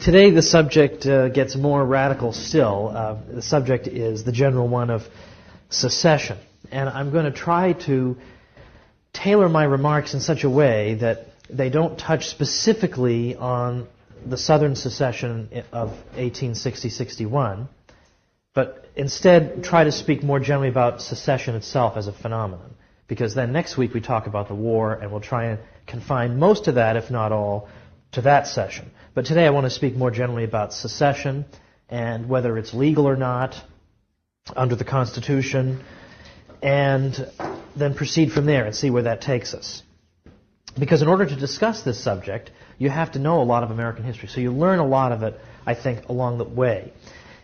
Today the subject gets more radical still. The subject is the general one of secession. And I'm going to try to tailor my remarks in such a way that they don't touch specifically on the Southern secession of 1860-61, but instead try to speak more generally about secession itself as a phenomenon. Because then next week we talk about the war, and we'll try and confine most of that, if not all, to that session. But today I want to speak more generally about secession and whether it's legal or not under the Constitution, and then proceed from there and see where that takes us. Because in order to discuss this subject, you have to know a lot of American history. So you learn a lot of it, I think, along the way,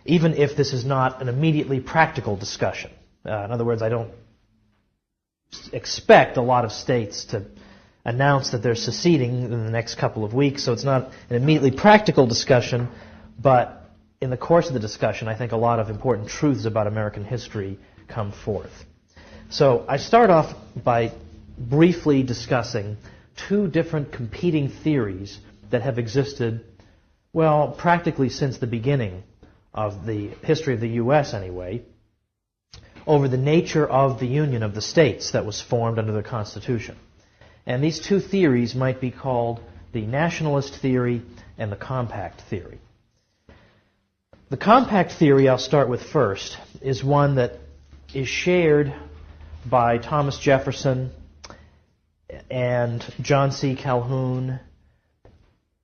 even if this is not an immediately practical discussion. In other words, I don't expect a lot of states to announce that they're seceding in the next couple of weeks, so it's not an immediately practical discussion, but in the course of the discussion, I think a lot of important truths about American history come forth. So I start off by briefly discussing two different competing theories that have existed, well, practically since the beginning of the history of the U.S. anyway, over the nature of the Union of the states that was formed under the Constitution. And these two theories might be called the nationalist theory and the compact theory. The compact theory I'll start with first is one that is shared by Thomas Jefferson and John C. Calhoun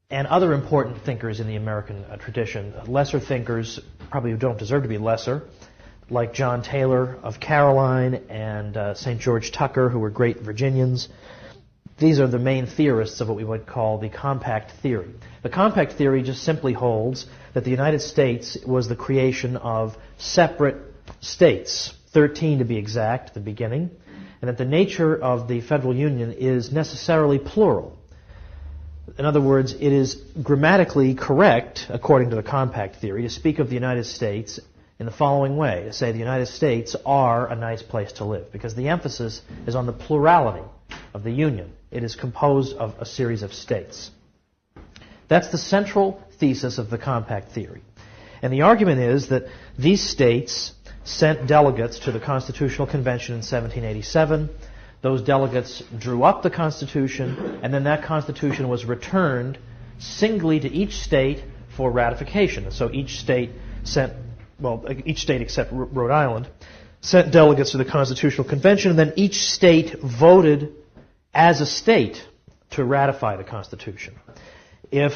and other important thinkers in the American tradition. Lesser thinkers, probably who don't deserve to be lesser, like John Taylor of Caroline and St. George Tucker, who were great Virginians. These are the main theorists of what we would call the compact theory. The compact theory just simply holds that the United States was the creation of separate states, 13 to be exact at the beginning, and that the nature of the federal union is necessarily plural. In other words, it is grammatically correct, according to the compact theory, to speak of the United States in the following way, to say the United States are a nice place to live, because the emphasis is on the plurality of the Union. It is composed of a series of states. That's the central thesis of the compact theory. And the argument is that these states sent delegates to the Constitutional Convention in 1787. Those delegates drew up the Constitution, and then that Constitution was returned singly to each state for ratification. So each state except Rhode Island sent delegates to the Constitutional Convention, and then each state voted as a state to ratify the Constitution. If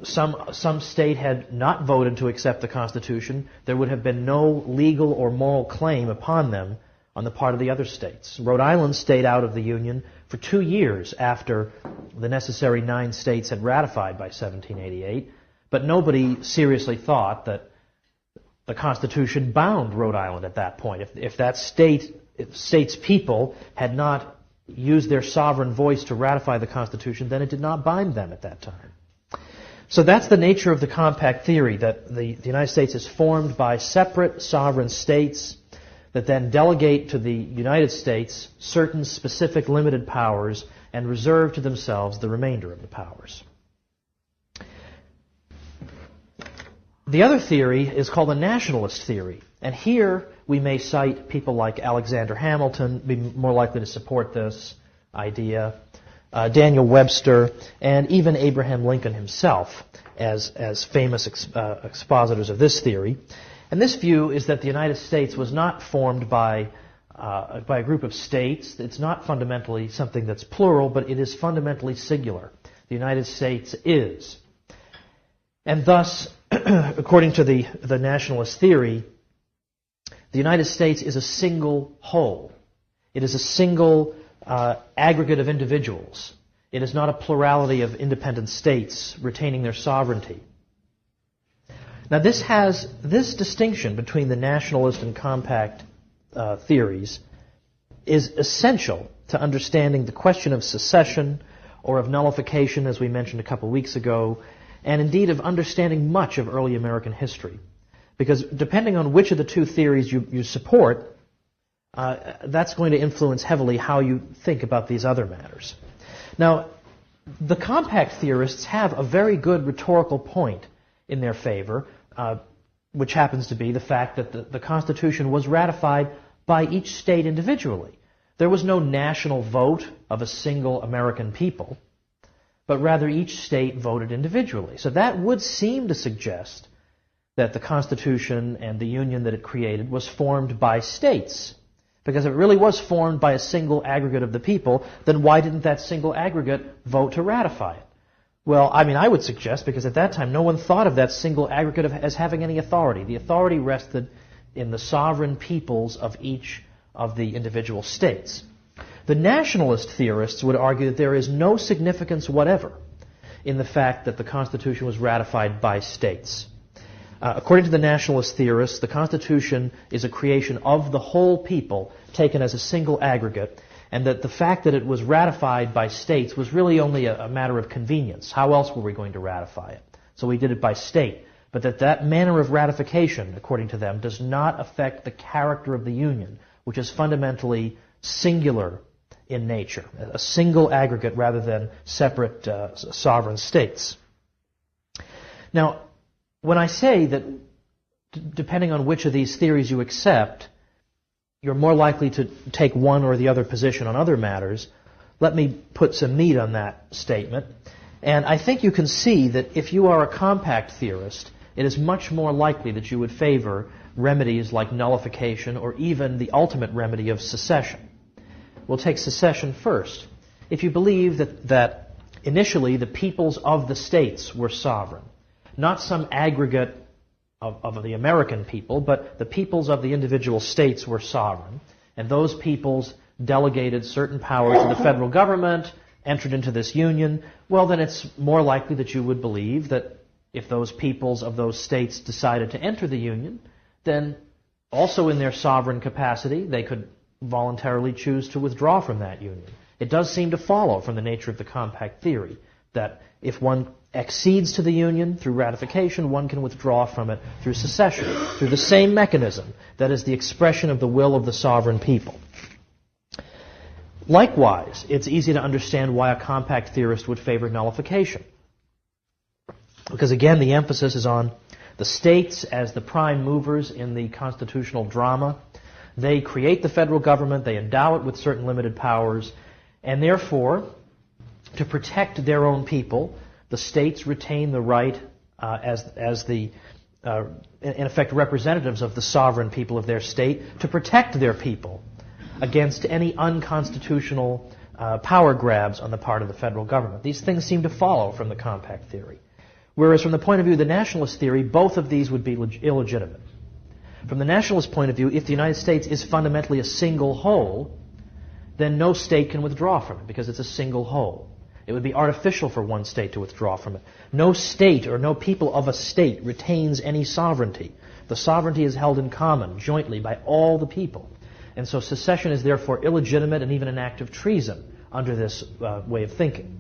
some state had not voted to accept the Constitution, there would have been no legal or moral claim upon them on the part of the other states. Rhode Island stayed out of the Union for 2 years after the necessary 9 states had ratified by 1788, but nobody seriously thought that the Constitution bound Rhode Island at that point. If that state's people had not used their sovereign voice to ratify the Constitution, then it did not bind them at that time. So that's the nature of the compact theory, that the United States is formed by separate sovereign states that then delegate to the United States certain specific limited powers and reserve to themselves the remainder of the powers. The other theory is called the nationalist theory, and here we may cite people like Alexander Hamilton, be more likely to support this idea, Daniel Webster, and even Abraham Lincoln himself as famous expositors of this theory. And this view is that the United States was not formed by a group of states. It's not fundamentally something that's plural, but it is fundamentally singular. The United States is. And thus, according to the nationalist theory, the United States is a single whole. It is a single aggregate of individuals. It is not a plurality of independent states retaining their sovereignty. Now this distinction between the nationalist and compact theories is essential to understanding the question of secession or of nullification, as we mentioned a couple weeks ago, and indeed of understanding much of early American history. Because depending on which of the two theories you support, that's going to influence heavily how you think about these other matters. Now, the compact theorists have a very good rhetorical point in their favor, which happens to be the fact that the Constitution was ratified by each state individually. There was no national vote of a single American people, but rather each state voted individually. So that would seem to suggest that the Constitution and the Union that it created was formed by states. Because if it really was formed by a single aggregate of the people, then why didn't that single aggregate vote to ratify it? Well, I would suggest, because at that time no one thought of that single aggregate as having any authority. The authority rested in the sovereign peoples of each of the individual states. The nationalist theorists would argue that there is no significance whatever in the fact that the Constitution was ratified by states. According to the nationalist theorists, the Constitution is a creation of the whole people taken as a single aggregate, and that the fact that it was ratified by states was really only a matter of convenience. How else were we going to ratify it? So we did it by state. But that manner of ratification, according to them, does not affect the character of the Union, which is fundamentally singular in nature, a single aggregate rather than separate sovereign states. Now, when I say that, depending on which of these theories you accept, you're more likely to take one or the other position on other matters, let me put some meat on that statement. And I think you can see that if you are a compact theorist, it is much more likely that you would favor remedies like nullification or even the ultimate remedy of secession. We'll take secession first. If you believe that initially the peoples of the states were sovereign, not some aggregate of the American people, but the peoples of the individual states were sovereign, and those peoples delegated certain powers to the federal government, entered into this union, well, then it's more likely that you would believe that if those peoples of those states decided to enter the union, then also in their sovereign capacity, they could voluntarily choose to withdraw from that union. It does seem to follow from the nature of the compact theory that if one accedes to the union through ratification, one can withdraw from it through secession, through the same mechanism that is the expression of the will of the sovereign people. Likewise, it's easy to understand why a compact theorist would favor nullification. Because again, the emphasis is on the states as the prime movers in the constitutional drama. They create the federal government, they endow it with certain limited powers, and therefore, to protect their own people, the states retain the right as the, in effect, representatives of the sovereign people of their state to protect their people against any unconstitutional power grabs on the part of the federal government. These things seem to follow from the compact theory. Whereas from the point of view of the nationalist theory, both of these would be illegitimate. From the nationalist point of view, if the United States is fundamentally a single whole, then no state can withdraw from it because it's a single whole. It would be artificial for one state to withdraw from it. No state or no people of a state retains any sovereignty. The sovereignty is held in common, jointly, by all the people. And so secession is therefore illegitimate and even an act of treason under this way of thinking.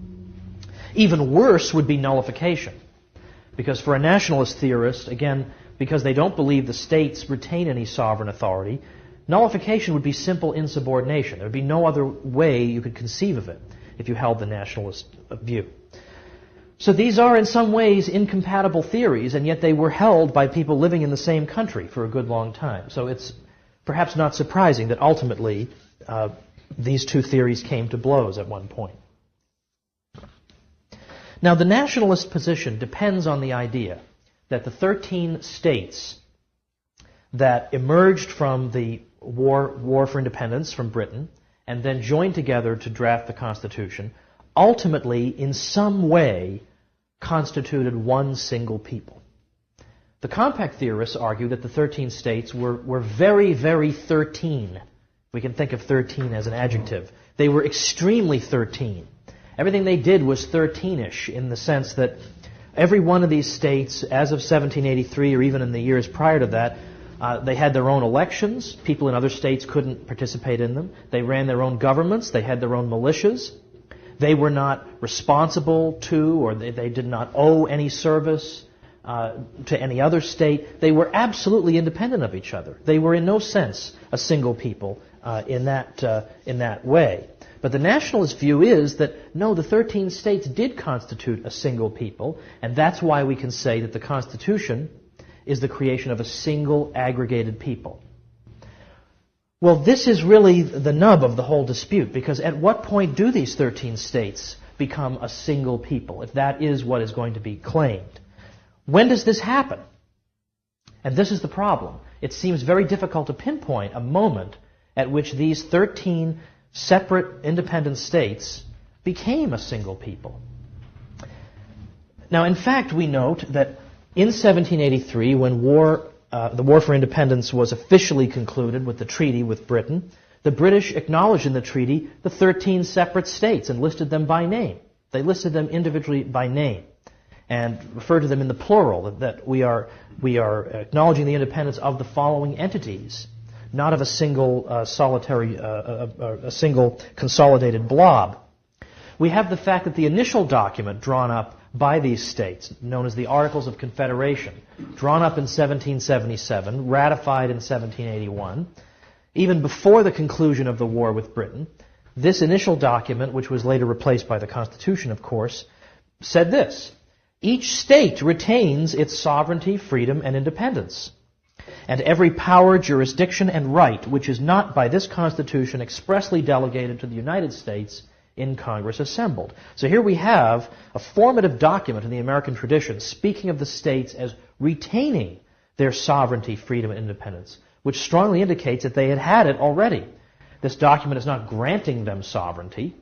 Even worse would be nullification. Because for a nationalist theorist, again, because they don't believe the states retain any sovereign authority, nullification would be simple insubordination. There would be no other way you could conceive of it if you held the nationalist view. So these are in some ways incompatible theories, and yet they were held by people living in the same country for a good long time. So it's perhaps not surprising that ultimately these two theories came to blows at one point. Now, the nationalist position depends on the idea that the 13 states that emerged from the war for independence from Britain and then joined together to draft the Constitution ultimately, in some way, constituted one single people. The compact theorists argue that the 13 states were very, very 13. We can think of 13 as an adjective. They were extremely 13. Everything they did was 13-ish in the sense that every one of these states, as of 1783 or even in the years prior to that, they had their own elections. People in other states couldn't participate in them. They ran their own governments. They had their own militias. They were not responsible to, or they did not owe any service to any other state. They were absolutely independent of each other. They were in no sense a single people in that way. But the nationalist view is that, no, the 13 states did constitute a single people, and that's why we can say that the Constitution is the creation of a single aggregated people. Well, this is really the nub of the whole dispute, because at what point do these 13 states become a single people, if that is what is going to be claimed? When does this happen? And this is the problem. It seems very difficult to pinpoint a moment at which these 13 separate independent states became a single people. Now, in fact, we note that in 1783, when the War for Independence was officially concluded with the treaty with Britain, the British acknowledged in the treaty the 13 separate states and listed them by name. They listed them individually by name and referred to them in the plural, that we are acknowledging the independence of the following entities, not of a single a single consolidated blob. We have the fact that the initial document drawn up by these states, known as the Articles of Confederation, drawn up in 1777, ratified in 1781, even before the conclusion of the war with Britain, this initial document, which was later replaced by the Constitution, of course, said this: each state retains its sovereignty, freedom, and independence, and every power, jurisdiction, and right which is not by this Constitution expressly delegated to the United States in Congress assembled. So here we have a formative document in the American tradition speaking of the states as retaining their sovereignty, freedom, and independence, which strongly indicates that they had it already. This document is not granting them sovereignty.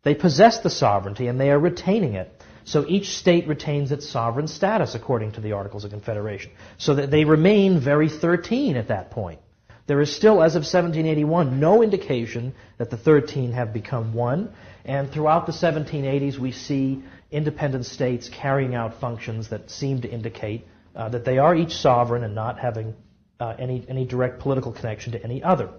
They possess the sovereignty and they are retaining it. So each state retains its sovereign status according to the Articles of Confederation, so that they remain very 13 at that point. There is still, as of 1781, no indication that the 13 have become one, and throughout the 1780s we see independent states carrying out functions that seem to indicate that they are each sovereign and not having any direct political connection to any other.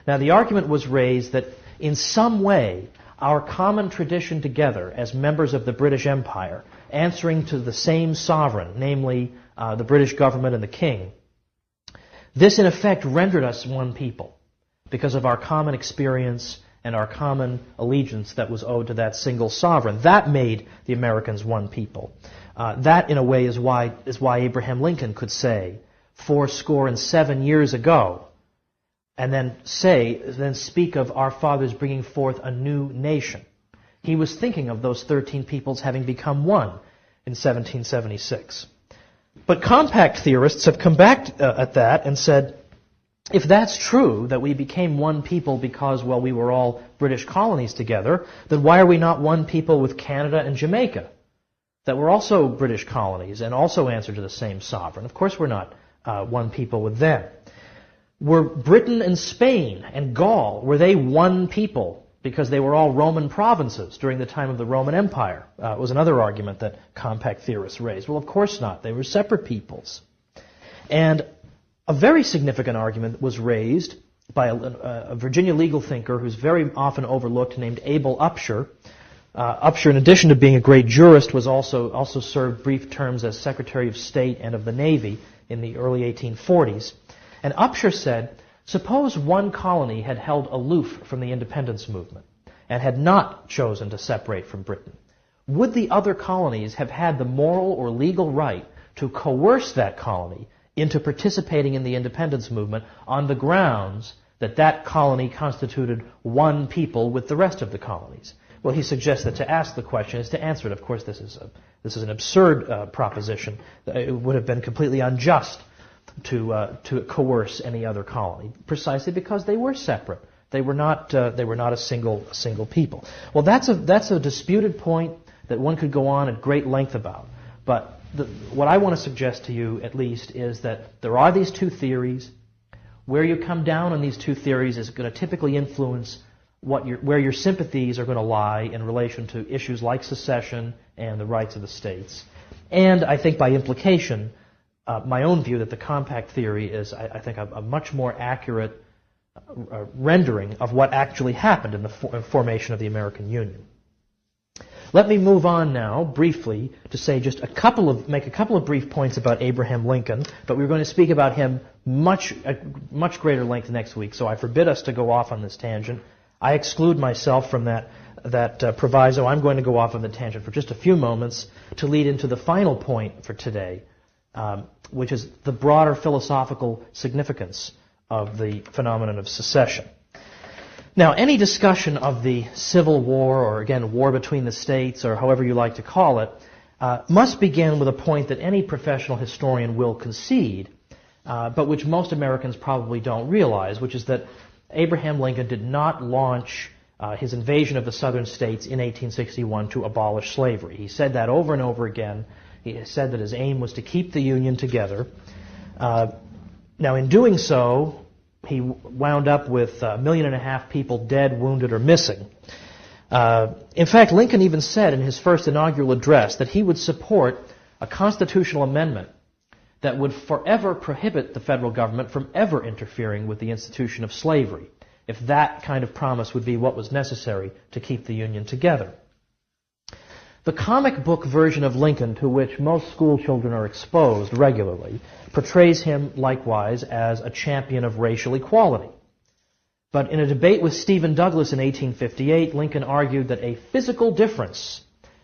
Now, the argument was raised that in some way our common tradition together as members of the British Empire, answering to the same sovereign, namely the British government and the king, this in effect rendered us one people because of our common experience and our common allegiance that was owed to that single sovereign. That made the Americans one people. That, in a way, is why Abraham Lincoln could say 77 years ago, and then speak of our fathers bringing forth a new nation. He was thinking of those 13 peoples having become one in 1776. But compact theorists have come back at that and said, if that's true, that we became one people because, well, we were all British colonies together, then why are we not one people with Canada and Jamaica, that were also British colonies and also answer to the same sovereign? Of course we're not one people with them. Were Britain and Spain and Gaul, were they one people because they were all Roman provinces during the time of the Roman Empire? Was another argument that compact theorists raised. Well, of course not. They were separate peoples. And a very significant argument was raised by a Virginia legal thinker who's very often overlooked, named Abel Upshur. Upshur, in addition to being a great jurist, was also served brief terms as Secretary of State and of the Navy in the early 1840s. And Upshur said, suppose one colony had held aloof from the independence movement and had not chosen to separate from Britain. Would the other colonies have had the moral or legal right to coerce that colony into participating in the independence movement on the grounds that that colony constituted one people with the rest of the colonies? Well, he suggests that to ask the question is to answer it. Of course, this is an absurd proposition. It would have been completely unjust to coerce any other colony, precisely because they were separate. They were not a single people. Well, that's a disputed point that one could go on at great length about. But what I want to suggest to you, at least, is that there are these two theories. Where you come down on these two theories is going to typically influence where your sympathies are going to lie in relation to issues like secession and the rights of the states. And I think by implication, my own view that the compact theory is, I think, a much more accurate rendering of what actually happened in the formation of the American Union. Let me move on now, briefly, to say just make a couple of brief points about Abraham Lincoln, but we're going to speak about him at much greater length next week, so I forbid us to go off on this tangent. I exclude myself from that proviso. I'm going to go off on the tangent for just a few moments to lead into the final point for today, which is the broader philosophical significance of the phenomenon of secession. Now, any discussion of the Civil War, or again, war between the states, or however you like to call it, must begin with a point that any professional historian will concede, but which most Americans probably don't realize, which is that Abraham Lincoln did not launch his invasion of the southern states in 1861 to abolish slavery. He said that over and over again. He said that his aim was to keep the Union together. Now, in doing so, he wound up with 1.5 million people dead, wounded, or missing. In fact, Lincoln even said in his first inaugural address that he would support a constitutional amendment that would forever prohibit the federal government from ever interfering with the institution of slavery, if that kind of promise would be what was necessary to keep the Union together. The comic book version of Lincoln, to which most school children are exposed regularly, portrays him likewise as a champion of racial equality. But in a debate with Stephen Douglas in 1858, Lincoln argued that a physical difference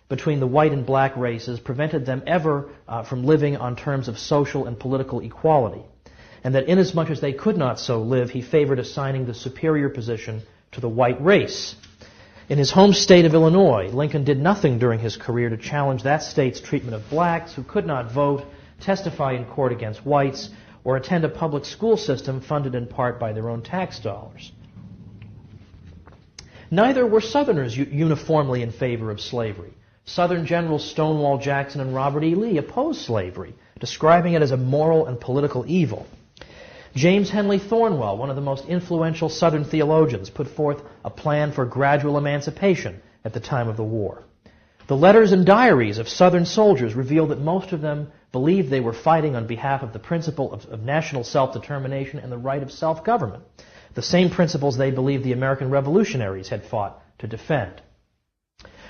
between the white and black races prevented them ever from living on terms of social and political equality, and that inasmuch as they could not so live, he favored assigning the superior position to the white race. In his home state of Illinois, Lincoln did nothing during his career to challenge that state's treatment of blacks who could not vote, testify in court against whites, or attend a public school system funded in part by their own tax dollars. Neither were Southerners uniformly in favor of slavery. Southern Generals Stonewall Jackson and Robert E. Lee opposed slavery, describing it as a moral and political evil. James Henley Thornwell, one of the most influential Southern theologians, put forth a plan for gradual emancipation at the time of the war. The letters and diaries of Southern soldiers reveal that most of them believed they were fighting on behalf of the principle of national self-determination and the right of self-government, the same principles they believed the American revolutionaries had fought to defend.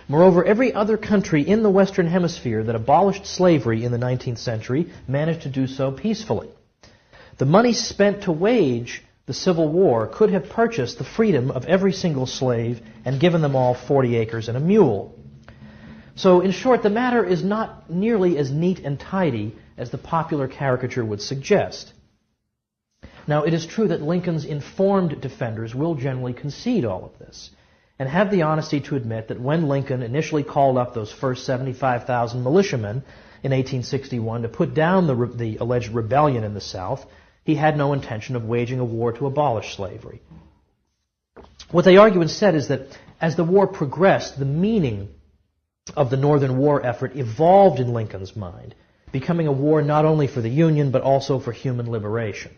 Moreover, every other country in the Western Hemisphere that abolished slavery in the 19th century managed to do so peacefully. The money spent to wage the Civil War could have purchased the freedom of every single slave and given them all 40 acres and a mule. So, in short, the matter is not nearly as neat and tidy as the popular caricature would suggest. Now, it is true that Lincoln's informed defenders will generally concede all of this, and have the honesty to admit that when Lincoln initially called up those first 75,000 militiamen in 1861 to put down the alleged rebellion in the South, he had no intention of waging a war to abolish slavery. What they argue instead is that as the war progressed, the meaning of the Northern War effort evolved in Lincoln's mind, becoming a war not only for the Union but also for human liberation.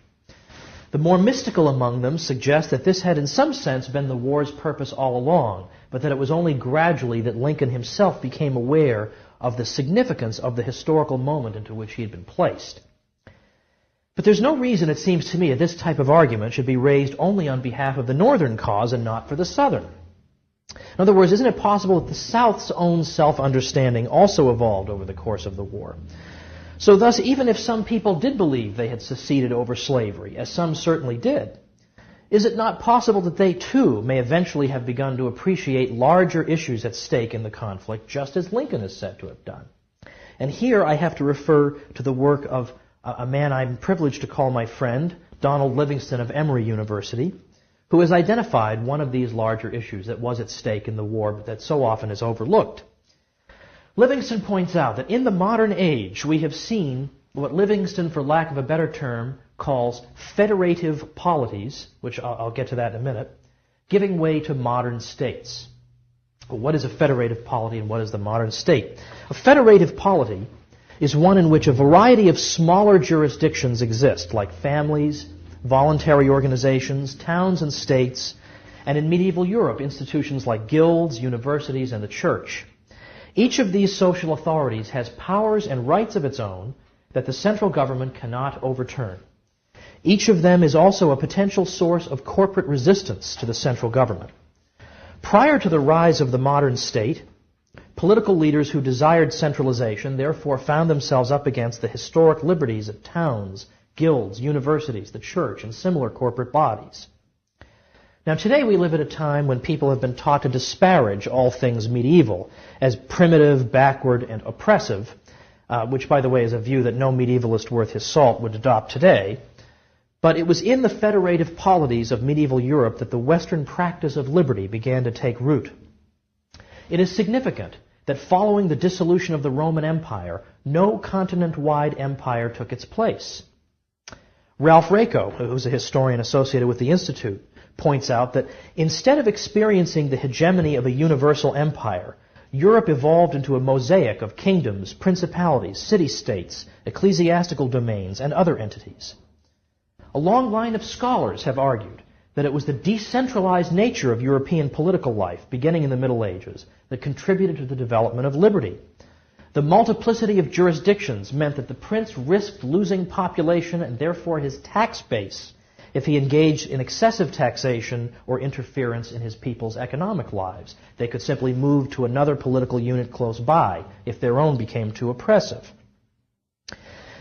The more mystical among them suggest that this had in some sense been the war's purpose all along, but that it was only gradually that Lincoln himself became aware of the significance of the historical moment into which he had been placed. But there's no reason, it seems to me, that this type of argument should be raised only on behalf of the Northern cause and not for the Southern. In other words, isn't it possible that the South's own self-understanding also evolved over the course of the war? So thus, even if some people did believe they had seceded over slavery, as some certainly did, is it not possible that they too may eventually have begun to appreciate larger issues at stake in the conflict, just as Lincoln is said to have done? And here I have to refer to the work of a man I'm privileged to call my friend, Donald Livingston of Emory University, who has identified one of these larger issues that was at stake in the war but that so often is overlooked. Livingston points out that in the modern age we have seen what Livingston, for lack of a better term, calls federative polities, which I'll get to that in a minute, giving way to modern states. Well, what is a federative polity and what is the modern state? A federative polity is one in which a variety of smaller jurisdictions exist, like families, voluntary organizations, towns and states, and in medieval Europe, institutions like guilds, universities, and the church. Each of these social authorities has powers and rights of its own that the central government cannot overturn. Each of them is also a potential source of corporate resistance to the central government. Prior to the rise of the modern state, political leaders who desired centralization therefore found themselves up against the historic liberties of towns, guilds, universities, the church, and similar corporate bodies. Now, today we live at a time when people have been taught to disparage all things medieval as primitive, backward, and oppressive, which, by the way, is a view that no medievalist worth his salt would adopt today. But it was in the federative polities of medieval Europe that the Western practice of liberty began to take root. It is significant that following the dissolution of the Roman Empire, no continent-wide empire took its place. Ralph Raico, who's a historian associated with the Institute, points out that instead of experiencing the hegemony of a universal empire, Europe evolved into a mosaic of kingdoms, principalities, city-states, ecclesiastical domains, and other entities. A long line of scholars have argued that it was the decentralized nature of European political life, beginning in the Middle Ages, that contributed to the development of liberty. The multiplicity of jurisdictions meant that the prince risked losing population and therefore his tax base if he engaged in excessive taxation or interference in his people's economic lives. They could simply move to another political unit close by if their own became too oppressive.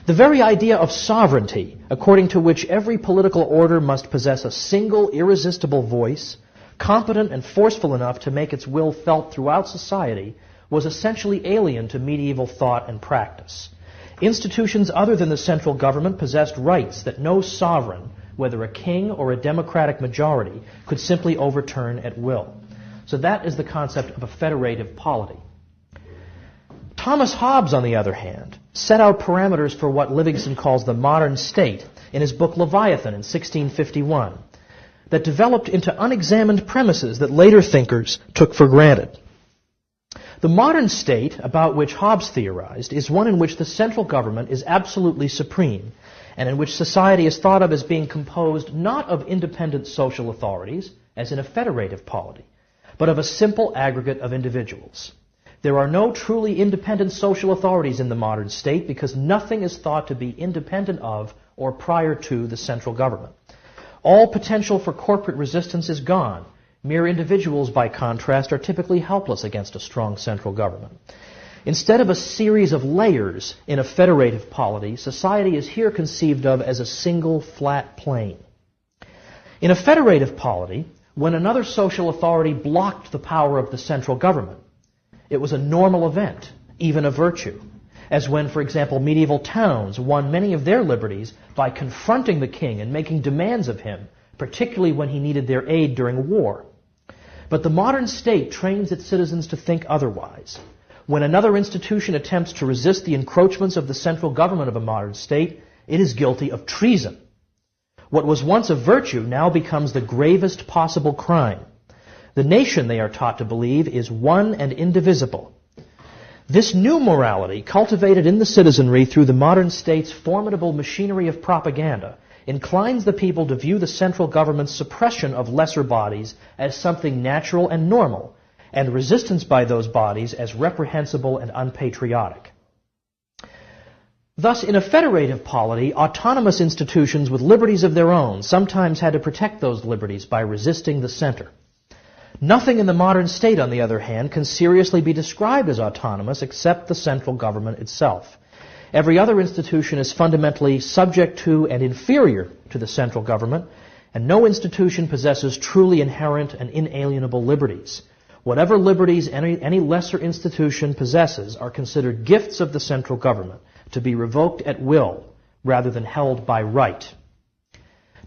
The very idea of sovereignty, according to which every political order must possess a single irresistible voice, competent and forceful enough to make its will felt throughout society, was essentially alien to medieval thought and practice. Institutions other than the central government possessed rights that no sovereign, whether a king or a democratic majority, could simply overturn at will. So that is the concept of a federative polity. Thomas Hobbes, on the other hand, set out parameters for what Livingston calls the modern state in his book Leviathan in 1651, that developed into unexamined premises that later thinkers took for granted. The modern state, about which Hobbes theorized, is one in which the central government is absolutely supreme, and in which society is thought of as being composed not of independent social authorities, as in a federative polity, but of a simple aggregate of individuals. There are no truly independent social authorities in the modern state because nothing is thought to be independent of or prior to the central government. All potential for corporate resistance is gone. Mere individuals, by contrast, are typically helpless against a strong central government. Instead of a series of layers in a federative polity, society is here conceived of as a single flat plane. In a federative polity, when another social authority blocked the power of the central government, it was a normal event, even a virtue, as when, for example, medieval towns won many of their liberties by confronting the king and making demands of him, particularly when he needed their aid during war. But the modern state trains its citizens to think otherwise. When another institution attempts to resist the encroachments of the central government of a modern state, it is guilty of treason. What was once a virtue now becomes the gravest possible crime. The nation, they are taught to believe, is one and indivisible. This new morality, cultivated in the citizenry through the modern state's formidable machinery of propaganda, inclines the people to view the central government's suppression of lesser bodies as something natural and normal, and resistance by those bodies as reprehensible and unpatriotic. Thus, in a federative polity, autonomous institutions with liberties of their own sometimes had to protect those liberties by resisting the center. Nothing in the modern state, on the other hand, can seriously be described as autonomous except the central government itself. Every other institution is fundamentally subject to and inferior to the central government, and no institution possesses truly inherent and inalienable liberties. Whatever liberties any lesser institution possesses are considered gifts of the central government, to be revoked at will rather than held by right.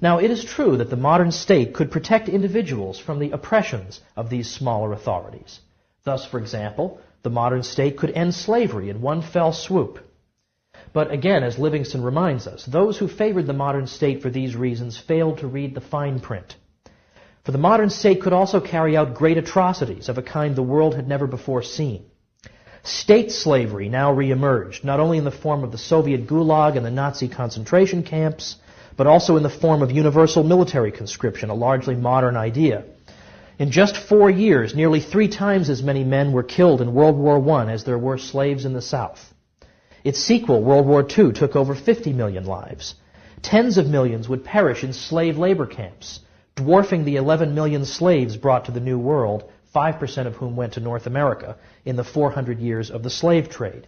Now, it is true that the modern state could protect individuals from the oppressions of these smaller authorities. Thus, for example, the modern state could end slavery in one fell swoop. But again, as Livingston reminds us, those who favored the modern state for these reasons failed to read the fine print. For the modern state could also carry out great atrocities of a kind the world had never before seen. State slavery now reemerged, not only in the form of the Soviet Gulag and the Nazi concentration camps, but also in the form of universal military conscription, a largely modern idea. In just 4 years, nearly 3 times as many men were killed in World War I as there were slaves in the South. Its sequel, World War II, took over 50 million lives. Tens of millions would perish in slave labor camps, dwarfing the 11 million slaves brought to the New World, 5% of whom went to North America, in the 400 years of the slave trade.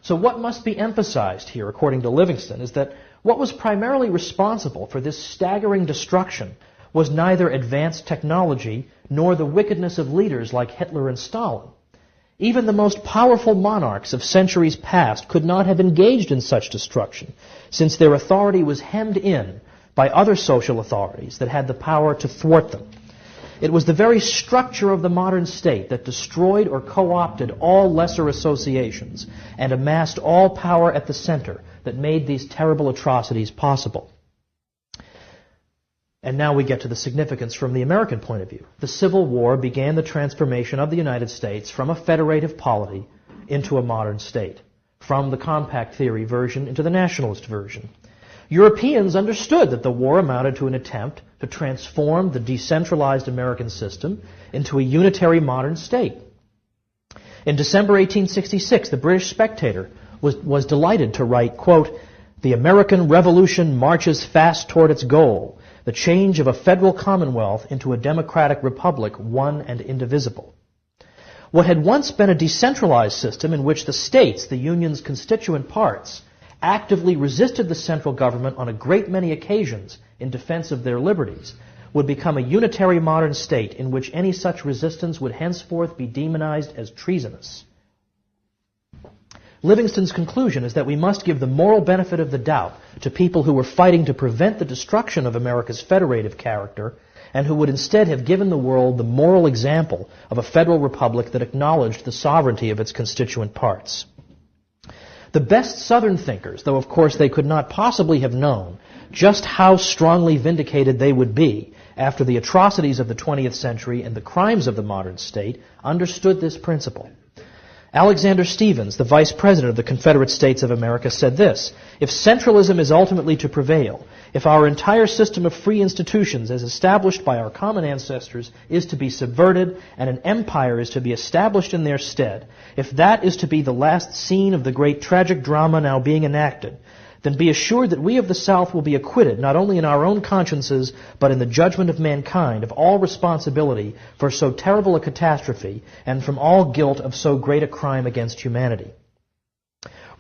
So what must be emphasized here, according to Livingston, is that what was primarily responsible for this staggering destruction was neither advanced technology nor the wickedness of leaders like Hitler and Stalin. Even the most powerful monarchs of centuries past could not have engaged in such destruction, since their authority was hemmed in by other social authorities that had the power to thwart them. It was the very structure of the modern state that destroyed or co-opted all lesser associations and amassed all power at the center that made these terrible atrocities possible. And now we get to the significance from the American point of view. The Civil War began the transformation of the United States from a federative polity into a modern state, from the compact theory version into the nationalist version. Europeans understood that the war amounted to an attempt to transform the decentralized American system into a unitary modern state. In December 1866, the British Spectator was delighted to write, quote, "The American Revolution marches fast toward its goal, the change of a federal commonwealth into a democratic republic, one and indivisible." What had once been a decentralized system in which the states, the Union's constituent parts, actively resisted the central government on a great many occasions in defense of their liberties, would become a unitary modern state in which any such resistance would henceforth be demonized as treasonous. Livingston's conclusion is that we must give the moral benefit of the doubt to people who were fighting to prevent the destruction of America's federative character and who would instead have given the world the moral example of a federal republic that acknowledged the sovereignty of its constituent parts. The best Southern thinkers, though of course they could not possibly have known just how strongly vindicated they would be after the atrocities of the 20th century and the crimes of the modern state, understood this principle. Alexander Stephens, the Vice President of the Confederate States of America, said this: "If centralism is ultimately to prevail, if our entire system of free institutions as established by our common ancestors is to be subverted and an empire is to be established in their stead, if that is to be the last scene of the great tragic drama now being enacted, then be assured that we of the South will be acquitted, not only in our own consciences, but in the judgment of mankind, of all responsibility for so terrible a catastrophe, and from all guilt of so great a crime against humanity."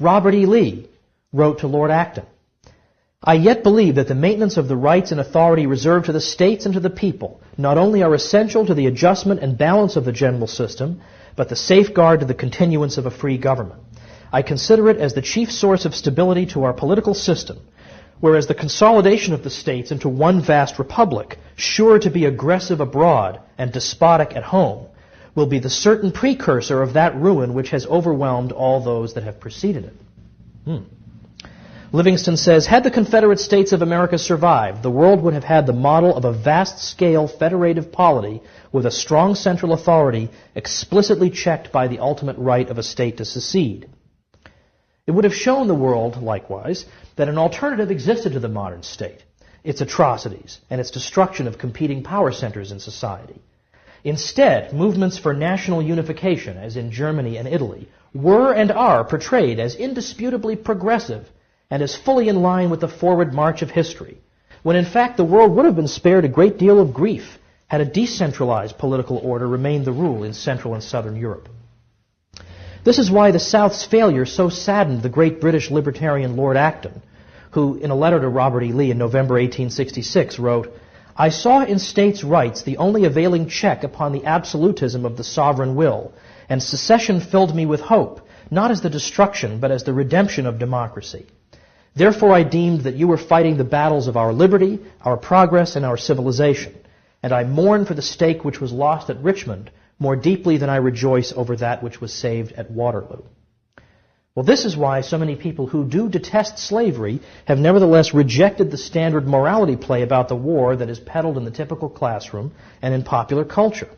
Robert E. Lee wrote to Lord Acton, "I yet believe that the maintenance of the rights and authority reserved to the states and to the people not only are essential to the adjustment and balance of the general system, but the safeguard to the continuance of a free government. I consider it as the chief source of stability to our political system, whereas the consolidation of the states into one vast republic, sure to be aggressive abroad and despotic at home, will be the certain precursor of that ruin which has overwhelmed all those that have preceded it." Livingston says, "Had the Confederate States of America survived, the world would have had the model of a vast-scale federative polity with a strong central authority explicitly checked by the ultimate right of a state to secede. It would have shown the world, likewise, that an alternative existed to the modern state, its atrocities, and its destruction of competing power centers in society. Instead, movements for national unification, as in Germany and Italy, were and are portrayed as indisputably progressive and as fully in line with the forward march of history, when in fact the world would have been spared a great deal of grief had a decentralized political order remained the rule in Central and Southern Europe. This is why the South's failure so saddened the great British libertarian Lord Acton, who, in a letter to Robert E. Lee in November 1866, wrote, "I saw in states' rights the only availing check upon the absolutism of the sovereign will, and secession filled me with hope, not as the destruction, but as the redemption of democracy. Therefore I deemed that you were fighting the battles of our liberty, our progress, and our civilization, and I mourn for the stake which was lost at Richmond more deeply than I rejoice over that which was saved at Waterloo." Well, this is why so many people who do detest slavery have nevertheless rejected the standard morality play about the war that is peddled in the typical classroom and in popular culture.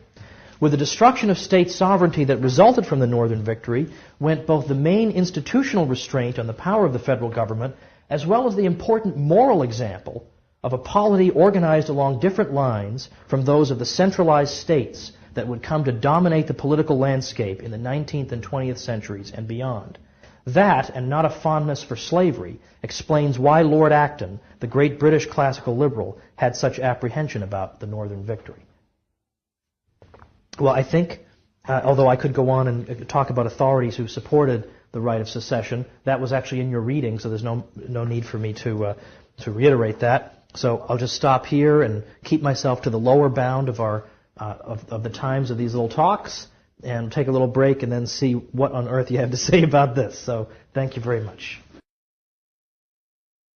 With the destruction of state sovereignty that resulted from the Northern victory went both the main institutional restraint on the power of the federal government as well as the important moral example of a polity organized along different lines from those of the centralized states that would come to dominate the political landscape in the 19th and 20th centuries and beyond. That, and not a fondness for slavery, explains why Lord Acton, the great British classical liberal, had such apprehension about the Northern victory. Well, I think, although I could go on and talk about authorities who supported the right of secession, that was actually in your reading, so there's no need for me to reiterate that. So I'll just stop here and keep myself to the lower bound of our of the times of these little talks, and take a little break and then see what on earth you have to say about this. So thank you very much.